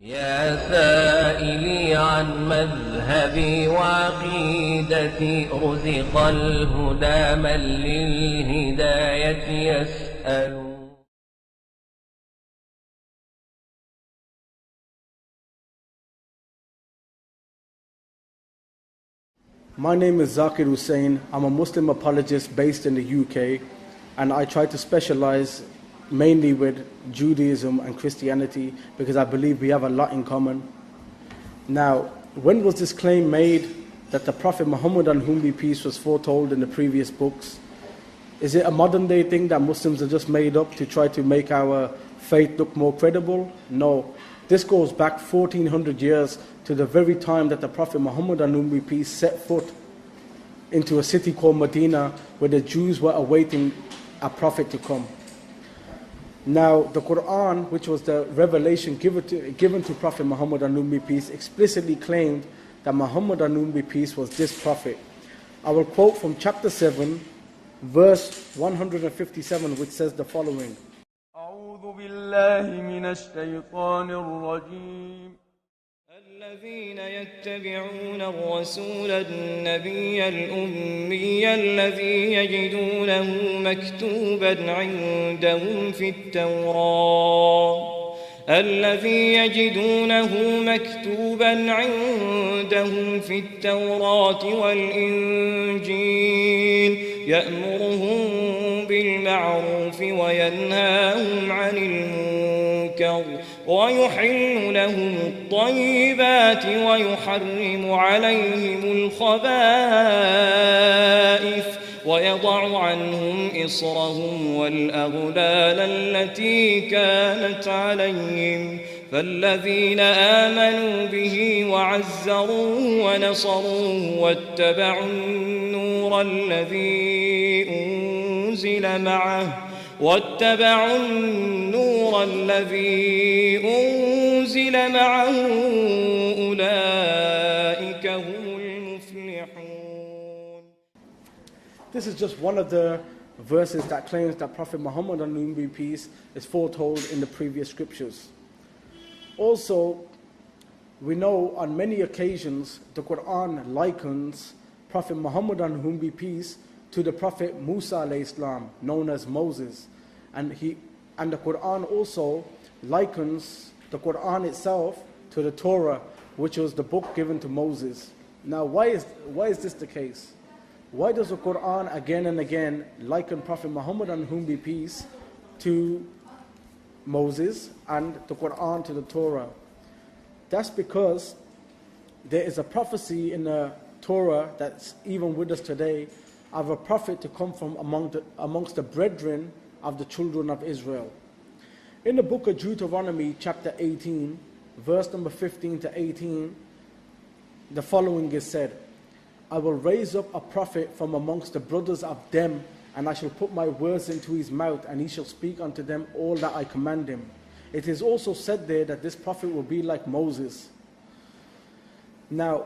يا سائلي عن مذهبي وعقيدتي رزق الهدى من للهداية يسأل. My name is Zakir Hussain. I'm a Muslim apologist based in the UK, and I try to specialize mainly with Judaism and Christianity because I believe we have a lot in common. Now, when was this claim made that the Prophet Muhammad, on whom be peace, was foretold in the previous books? Is it a modern day thing that Muslims have just made up to try to make our faith look more credible? No. This goes back 1400 years to the very time that the Prophet Muhammad, on whom be peace, set foot into a city called Medina, where the Jews were awaiting a prophet to come. Now, the Quran, which was the revelation given to Prophet Muhammad, on whom be peace, explicitly claimed that Muhammad, on whom be peace, was this prophet. I will quote from chapter 7, verse 157, which says the following. أعوذ بالله من الشيطان الرجيم. الذين يتبعون الرسول النبي الأمي الذي يجدونه مكتوبا عندهم في التوراة والإنجيل يأمرهم بالمعروف وينهاهم عن المنكر ويحل لهم الطيبات ويحرم عليهم الخبائث ويضع عنهم إصرهم والأغلال التي كانت عليهم فالذين آمنوا به وعزروه ونصروه واتبعوا النور الذي أنزل معه أولئك هم المفلحون. This is just one of the verses that claims that Prophet Muhammad, on whom be peace, is foretold in the previous scriptures. Also, we know on many occasions the Quran likens Prophet Muhammad, on whom be peace, to the Prophet Musa alayhi salam, known as Moses. And the Quran also likens the Quran itself to the Torah, which was the book given to Moses. Now, why is this the case? Why does the Quran again and again liken Prophet Muhammad, on whom be peace, to Moses, and the Quran to the Torah? That's because there is a prophecy in the Torah that's even with us today of a prophet to come from amongst the brethren of the children of Israel. In the book of Deuteronomy chapter 18, verse number 15 to 18, the following is said, I will raise up a prophet from amongst the brothers of them, and I shall put my words into his mouth, and he shall speak unto them all that I command him. It is also said there that this prophet will be like Moses. Now,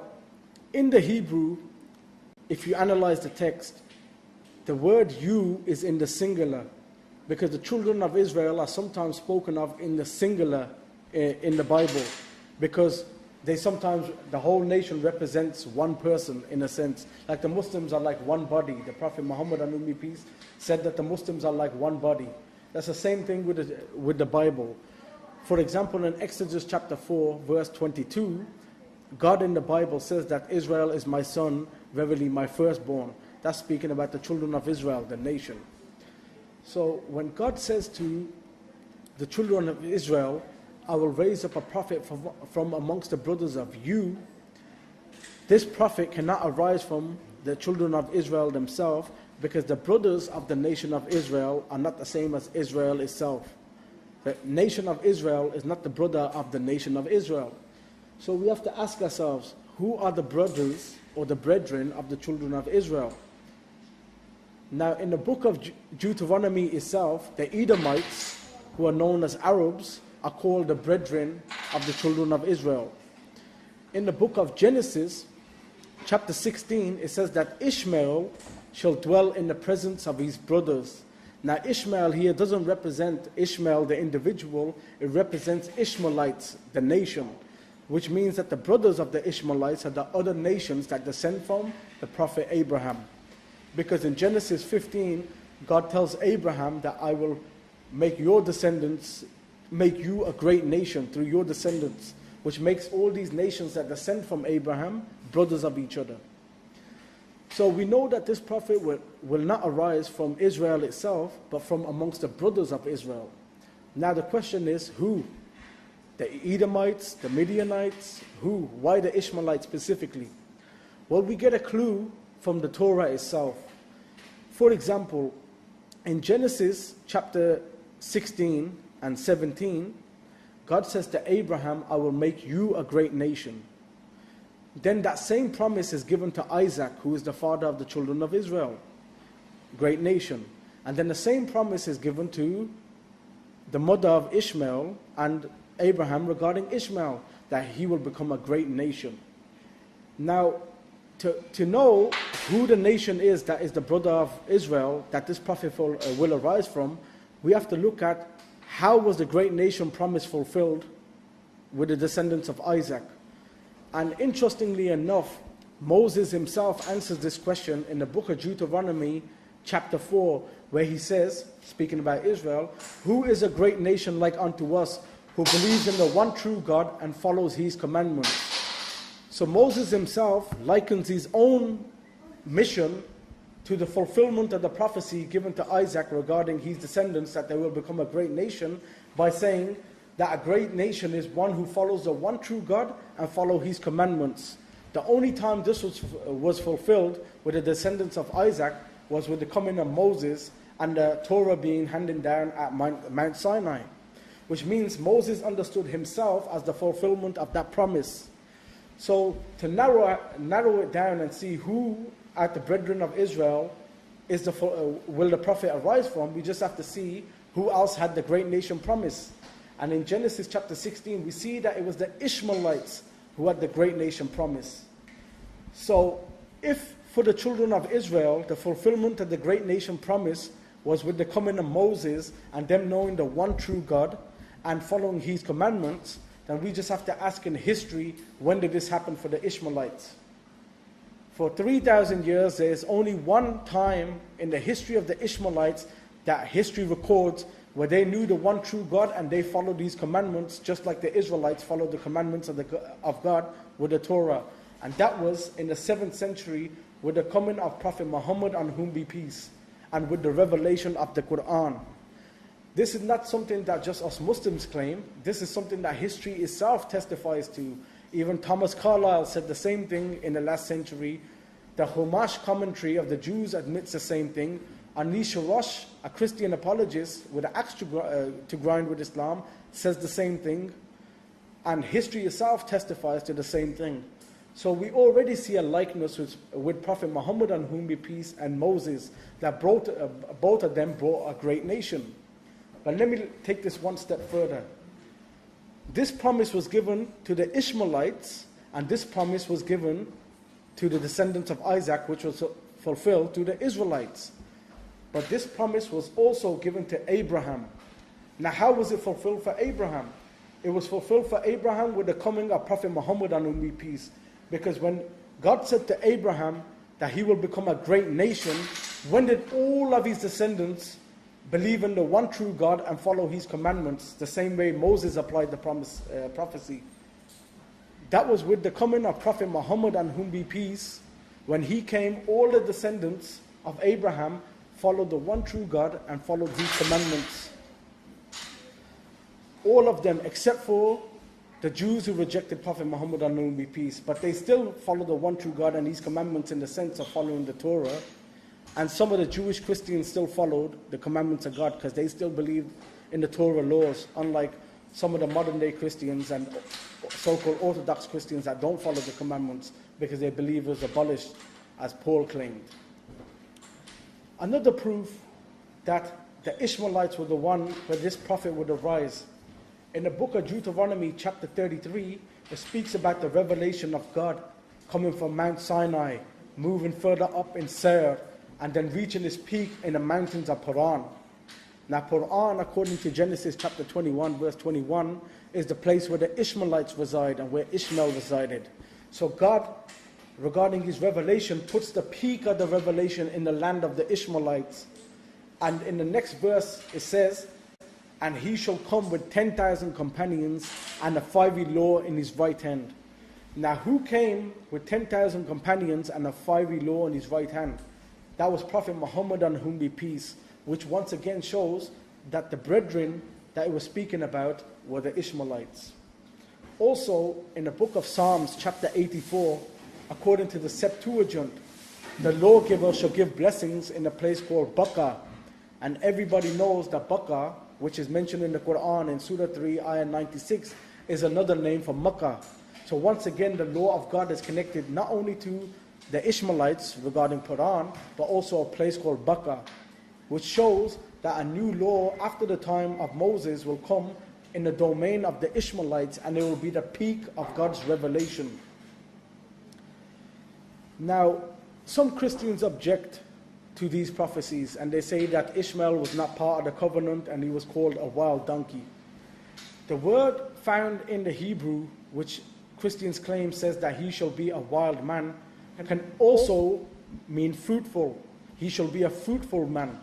in the Hebrew, if you analyze the text, the word you is in the singular, because the children of Israel are sometimes spoken of in the singular in the Bible, because the whole nation represents one person in a sense. Like the Muslims are like one body. The Prophet Muhammad, on whom be peace, said that the Muslims are like one body. That's the same thing with the Bible. For example, in Exodus chapter 4, verse 22, God in the Bible says that Israel is my son, verily my firstborn. That's speaking about the children of Israel, the nation. So when God says to the children of Israel, I will raise up a prophet from amongst the brothers of you, this prophet cannot arise from the children of Israel themselves, because the brothers of the nation of Israel are not the same as Israel itself. The nation of Israel is not the brother of the nation of Israel. So we have to ask ourselves, who are the brothers or the brethren of the children of Israel? Now, in the book of Deuteronomy itself, the Edomites, who are known as Arabs, are called the brethren of the children of Israel. In the book of Genesis, chapter 16, it says that Ishmael shall dwell in the presence of his brothers. Now Ishmael here doesn't represent Ishmael the individual, it represents Ishmaelites, the nation, which means that the brothers of the Ishmaelites are the other nations that descend from the prophet Abraham. Because in Genesis 15, God tells Abraham that I will make your descendants, make you a great nation through your descendants, which makes all these nations that descend from Abraham brothers of each other. So we know that this prophet will not arise from Israel itself, but from amongst the brothers of Israel. Now the question is, who? The Edomites, the Midianites, who? Why the Ishmaelites specifically? Well, we get a clue from the Torah itself. For example, in Genesis chapter 16 and 17, God says to Abraham, I will make you a great nation. Then that same promise is given to Isaac, who is the father of the children of Israel. Great nation. And then the same promise is given to the mother of Ishmael and Abraham regarding Ishmael, that he will become a great nation. Now, to know who the nation is that is the brother of Israel, that this prophet will arise from, we have to look at how was the great nation promise fulfilled with the descendants of Isaac. And interestingly enough, Moses himself answers this question in the book of Deuteronomy chapter 4, where he says, speaking about Israel, who is a great nation like unto us, who believes in the one true God and follows his commandments. So Moses himself likens his own mission to the fulfillment of the prophecy given to Isaac regarding his descendants, that they will become a great nation, by saying that a great nation is one who follows the one true God and follow his commandments. The only time this was fulfilled with the descendants of Isaac was with the coming of Moses and the Torah being handed down at Mount Sinai, which means Moses understood himself as the fulfillment of that promise. So to narrow it down and see who at the brethren of Israel is will the prophet arise from, we just have to see who else had the great nation promise. And in Genesis chapter 16, we see that it was the Ishmaelites who had the great nation promise. So if for the children of Israel, the fulfillment of the great nation promise was with the coming of Moses and them knowing the one true God and following his commandments, then we just have to ask in history, when did this happen for the Ishmaelites? For 3,000 years, there is only one time in the history of the Ishmaelites that history records where they knew the one true God and they followed these commandments, just like the Israelites followed the commandments of God with the Torah. And that was in the 7th century with the coming of Prophet Muhammad, on whom be peace, and with the revelation of the Quran. This is not something that just us Muslims claim. This is something that history itself testifies to. Even Thomas Carlyle said the same thing in the last century. The Chumash commentary of the Jews admits the same thing. Anish Rosh, a Christian apologist with an axe to grind with Islam, says the same thing. And history itself testifies to the same thing. So we already see a likeness with Prophet Muhammad, on whom be peace, and Moses, that both of them brought a great nation. But let me take this one step further. This promise was given to the Ishmaelites, and this promise was given to the descendants of Isaac, which was fulfilled to the Israelites. But this promise was also given to Abraham. Now, how was it fulfilled for Abraham? It was fulfilled for Abraham with the coming of Prophet Muhammad, on whom be peace. Because when God said to Abraham that he will become a great nation, when did all of his descendants believe in the one true God and follow his commandments, the same way Moses applied the prophecy? That was with the coming of Prophet Muhammad, on whom be peace. When he came, all the descendants of Abraham followed the one true God and followed his commandments. All of them, except for the Jews who rejected Prophet Muhammad, on whom be peace. But they still followed the one true God and his commandments in the sense of following the Torah. And some of the Jewish Christians still followed the commandments of God because they still believed in the Torah laws, unlike some of the modern day Christians and so-called Orthodox Christians that don't follow the commandments because they believe it was abolished, as Paul claimed. Another proof that the Ishmaelites were the one where this prophet would arise. In the book of Deuteronomy chapter 33, it speaks about the revelation of God coming from Mount Sinai, moving further up in Seir, and then reaching his peak in the mountains of Paran. Now, Quran, according to Genesis chapter 21, verse 21, is the place where the Ishmaelites reside and where Ishmael resided. So God, regarding his revelation, puts the peak of the revelation in the land of the Ishmaelites. And in the next verse, it says, and he shall come with 10,000 companions and a fiery law in his right hand. Now, who came with 10,000 companions and a fiery law in his right hand? That was Prophet Muhammad, on whom be peace, which once again shows that the brethren that it was speaking about were the Ishmaelites. Also, in the book of Psalms, chapter 84, according to the Septuagint, the lawgiver shall give blessings in a place called Baqqa. And everybody knows that Baqqa, which is mentioned in the Quran in Surah 3, ayah 96, is another name for Makkah. So once again, the law of God is connected not only to the Ishmaelites regarding Quran, but also a place called Baqqa, which shows that a new law after the time of Moses will come in the domain of the Ishmaelites, and it will be the peak of God's revelation. Now, some Christians object to these prophecies, and they say that Ishmael was not part of the covenant and he was called a wild donkey. The word found in the Hebrew, which Christians claim says that he shall be a wild man, can also mean fruitful. He shall be a fruitful man.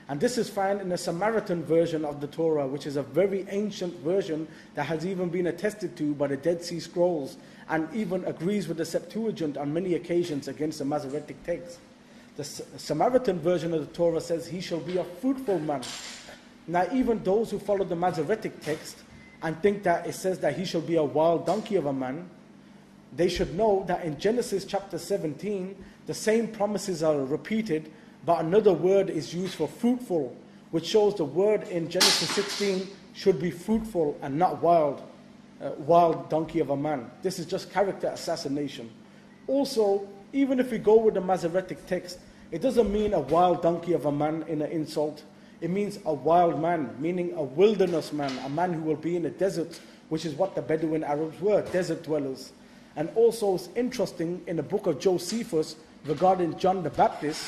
And this is found in the Samaritan version of the Torah, which is a very ancient version that has even been attested to by the Dead Sea Scrolls, and even agrees with the Septuagint on many occasions against the Masoretic text. The Samaritan version of the Torah says he shall be a fruitful man. Now, even those who follow the Masoretic text and think that it says that he shall be a wild donkey of a man, they should know that in Genesis chapter 17, the same promises are repeated, but another word is used for fruitful, which shows the word in Genesis 16 should be fruitful and not wild donkey of a man. This is just character assassination. Also, even if we go with the Masoretic text, it doesn't mean a wild donkey of a man in an insult. It means a wild man, meaning a wilderness man, a man who will be in the desert, which is what the Bedouin Arabs were, desert dwellers. And also it's interesting, in the book of Josephus, regarding John the Baptist,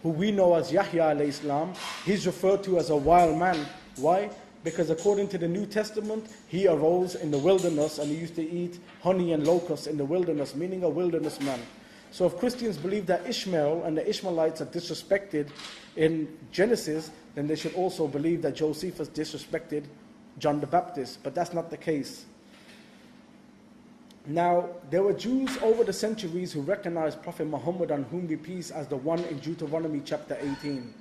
who we know as Yahya alayhi salam, he's referred to as a wild man. Why? Because according to the New Testament, he arose in the wilderness and he used to eat honey and locusts in the wilderness, meaning a wilderness man. So if Christians believe that Ishmael and the Ishmaelites are disrespected in Genesis, then they should also believe that Josephus disrespected John the Baptist. But that's not the case. Now, there were Jews over the centuries who recognized Prophet Muhammad, on whom be peace, as the one in Deuteronomy chapter 18.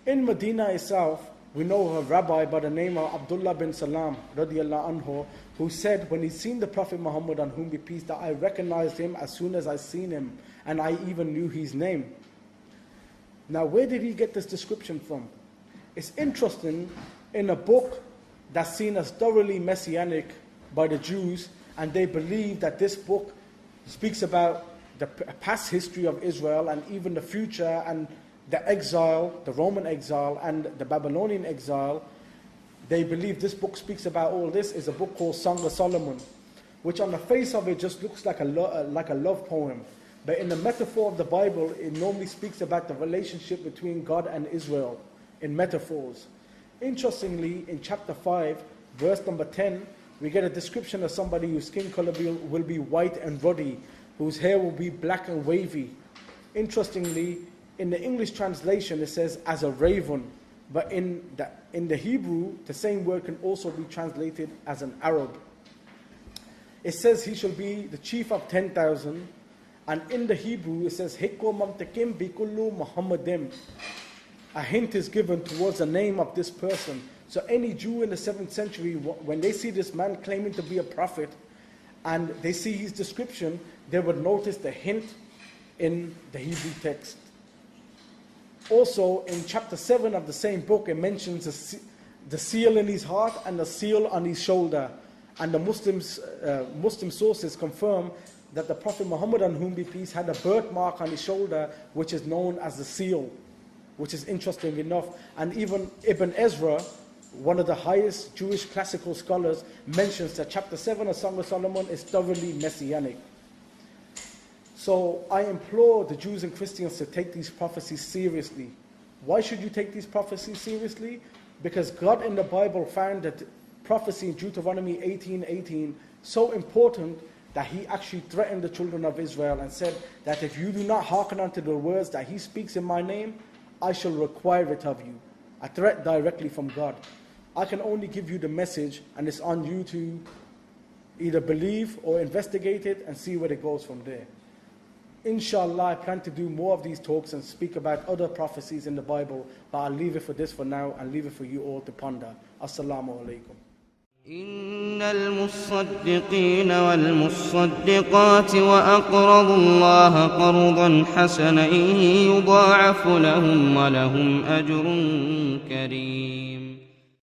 In Medina itself, we know of a rabbi by the name of Abdullah bin Salam, radiallahu anhu, who said when he seen the Prophet Muhammad, on whom be peace, that I recognized him as soon as I seen him, and I even knew his name. Now, where did he get this description from? It's interesting, in a book that's seen as thoroughly messianic by the Jews, and they believe that this book speaks about the past history of Israel and even the future and the exile, the Roman exile and the Babylonian exile. They believe this book speaks about all this. Is a book called Song of Solomon, which on the face of it just looks like a love poem. But in the metaphor of the Bible, it normally speaks about the relationship between God and Israel in metaphors. Interestingly, in chapter 5, verse number 10, we get a description of somebody whose skin color will be white and ruddy, whose hair will be black and wavy. Interestingly, in the English translation, it says as a raven, but in the Hebrew, the same word can also be translated as an Arab. It says he shall be the chief of 10,000, and in the Hebrew, it says Hikko mamtakim bikullu Muhammadim. A hint is given towards the name of this person. So any Jew in the 7th century, when they see this man claiming to be a prophet, and they see his description, they would notice the hint in the Hebrew text. Also, in chapter 7 of the same book, it mentions the seal in his heart and the seal on his shoulder. And the Muslim sources confirm that the Prophet Muhammad, on whom be peace, had a birthmark on his shoulder, which is known as the seal, which is interesting enough. And even Ibn Ezra, one of the highest Jewish classical scholars, mentions that chapter 7 of Song of Solomon is thoroughly messianic. So I implore the Jews and Christians to take these prophecies seriously. Why should you take these prophecies seriously? Because God in the Bible found that prophecy in Deuteronomy 18:18 so important that he actually threatened the children of Israel and said that if you do not hearken unto the words that he speaks in my name, I shall require it of you. A threat directly from God. I can only give you the message, and it's on you to either believe or investigate it and see where it goes from there. Inshallah, I plan to do more of these talks and speak about other prophecies in the Bible, but I'll leave it for this for now and leave it for you all to ponder. Assalamu alaikum. إن المصدقين والمصدقات وأقرضوا الله قرضا حسنا يضاعف لهم ولهم أجر كريم